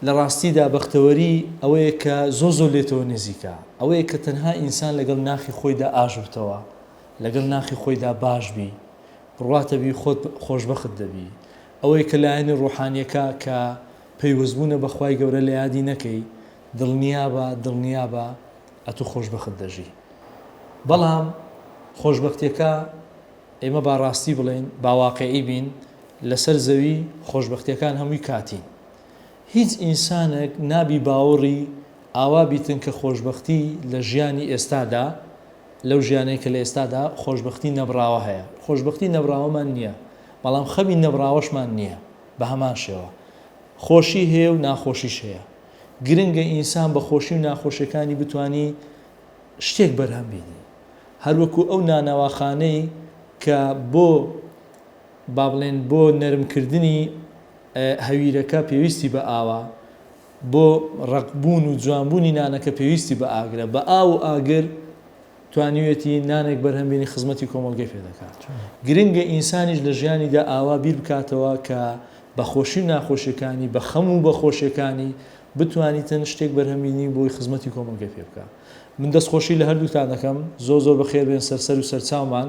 لە ڕاستیدا بەختەوەری ئەوەیە کە زۆر لێتەوە نزیکە، ئەوەیە کە تەنها ئینسان لەگەڵ ناخی خۆیدا ئاژوتەوە، لەگەڵ ناخی خۆیدا باشبی، ڕواتەبی خۆت خۆشبەخت دەبی. ئەوەیە کە لایەنی ڕوحانیەکە کە پەیوەستبوونە بەخوای گەورە لە یادی نەکەی، دڵنیابە ئەتو خۆشبەخت دەژی. بەڵام خۆشبەختیەکە ئێمە باڕاستی بڵێن، باواقعی بین، لەسەر زەوی خۆشبەختیەکان هەمووی کاتین. هیچ ئینسانێک نابی باوەڕی ئاوا بیتن کە خۆشبەختی لە ژیانی ئێستادا، لەو ژیانەی کە لە ئێستادا خۆشبەختی نەبراوە هەیە. خۆشبەختی نەبراوەمان نییە، بەڵام خەمی نەبراوەشمان نییە. بە هەمان شێوە خۆشی هەیە و ناخۆشیش هەیە. گرنگە ئینسان بە خۆشی و ناخۆشیەکانی بتوانی شتێک بەرهەم بینی. هەروەکو ئەو نانەواخانەی کە بۆ با بڵێن بۆ نەرمکردنی هەویرەکە پێویستی بە ئاوە، بۆ ڕقبوون و جوانبوونی نانەکە پێویستی بە ئاگرە، بە ئاو و ئاگر توانیوێتی نانێک بەرهەمبینی خزمەتی کۆمەڵگەی پێ دەکات. گرنگە ئینسانیش لە ژیانیدا ئاوا بیر بکاتەوە کە بە خۆشی و ناخۆشیەکانی، بە خەم و بە خۆشیەکانی بتوانیتن شتێک بەرهەمبینی بۆی خزمەتی کۆمەڵگەی پێ بکات. من دەستخۆشی لە هەردووتان دەکەم. زۆر بەخێر بێن سەرسەر و سەرچاومان.